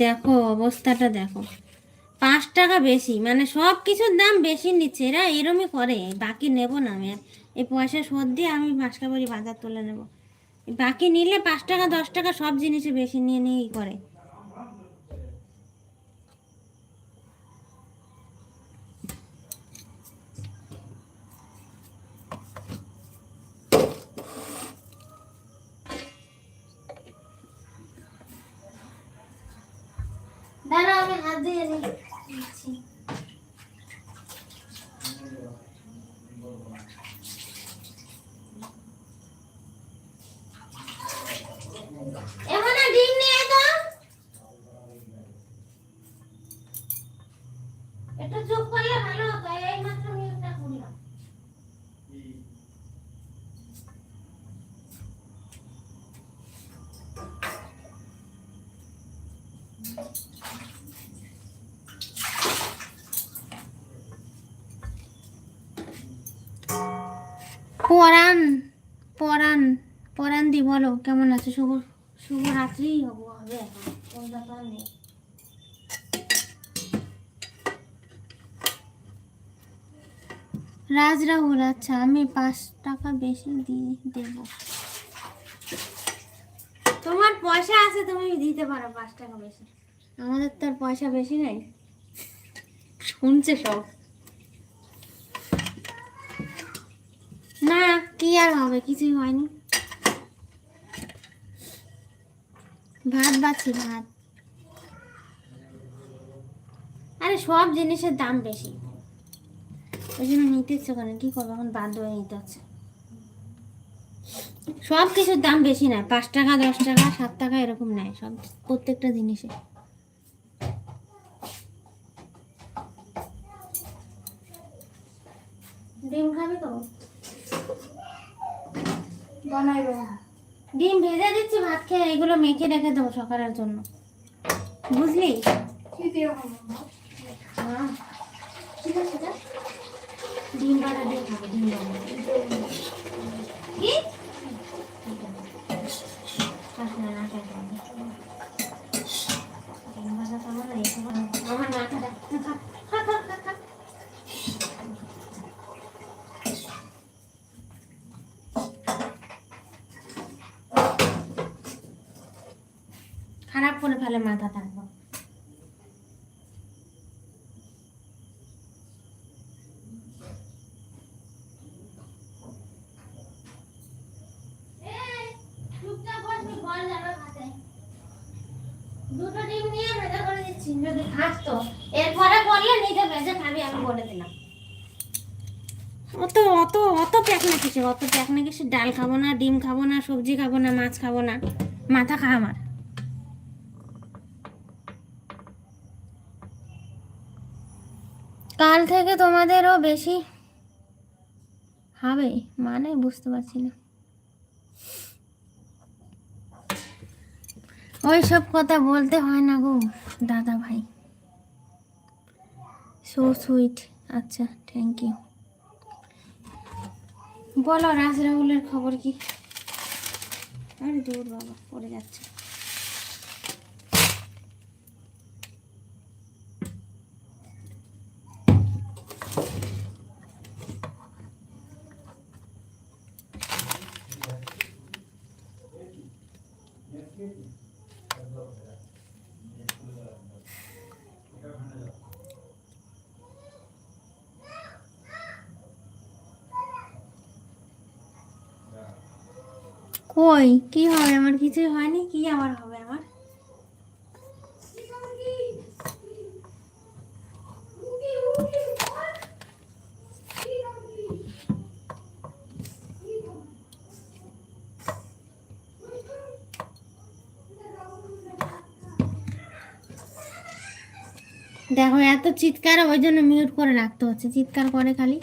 দেখো অবস্থাটা দেখো, 5 টাকা বেশি, মানে সব কিছুর দাম বেশি নিচ্ছে এরা, এরমই করে। বাকি নেব না আমি আর, এই পয়সা শোধ দিয়ে আমি মাসকাবারি বাজার তুলে নেব। বাকি নিলে 5 টাকা 10 টাকা সব জিনিসে বেশি নিয়ে নিয়েই করে। দাঁড়া আমি হাত দিয়ে নিচ্ছি। এখানে ডিম নিয়ে তো একটু চুপ করলে ভালো হতো, এই মাত্র মিউটটা করলাম। পরাণ পরাণ পরাণ দি বলো কেমন আছে? শুভরাত্রি হবে এখন, কোন ব্যাপার নেই। রাজ রাহুল, আচ্ছা আমি 5 টাকা বেশি দিয়ে দেব। তোমার পয়সা আছে, তুমি দিতে পারো 5 টাকা বেশি, আমাদের তো আর পয়সা বেশি নাই। শুনছে সব। না কি আর হবে, কিছুই হয়নি। ভাত বাছি ভাত। আরে সব জিনিসের দাম বেশি, ওই জন্য নিতে ইচ্ছে করে, কি করবো এখন, বাধ্য হয়ে নিতে হচ্ছে। সব কিছুর দাম বেশি নয়, 5 টাকা 10 টাকা 7 টাকা এরকম নেয় সব, প্রত্যেকটা জিনিসে। ডিম খাবি তো? বানাইবো। ডিম ভেজে দিচ্ছি, ভাত খেয়ে এগুলো মেখে রেখে দেবো সকালের জন্য, বুঝলি? হ্যাঁ ঠিক আছে, ডিম বাটা দিয়ে খাবো, ডিম বাটা কি আমার না খাটা খারাপ করে ফেলে মাথাটা একদম। দুটো ডিম নিয়ে ভেজা করে দিচ্ছি, যদি খাস তো এরপরে বললে নিজে ভেজে খাবি, আমি বলে দিলাম। অত অত অত প্যাকনা কিসে, অত প্যাকনা কিসে? ডাল খাবো না, ডিম খাবো না, সবজি খাবো না, মাছ খাবো না, মাথা খা আমার। কাল থেকে তোমাদেরও বেশি হবে, মানে বুঝতে পারছি না। ওই সব কথা বলতে হয় না গো দাদা ভাই। সো সুইট, আচ্ছা থ্যাংক ইউ। বলো রাজ রাহুলের খবর কি? আরে দূর বাবা, পড়ে যাচ্ছে। কই কি হবে আমার? কিছুই হয়নি, কি আবার হবে আমার? দেখো এত চিৎকার, ওই জন্য মিউট করে রাখতে হচ্ছে, চিৎকার করে খালি।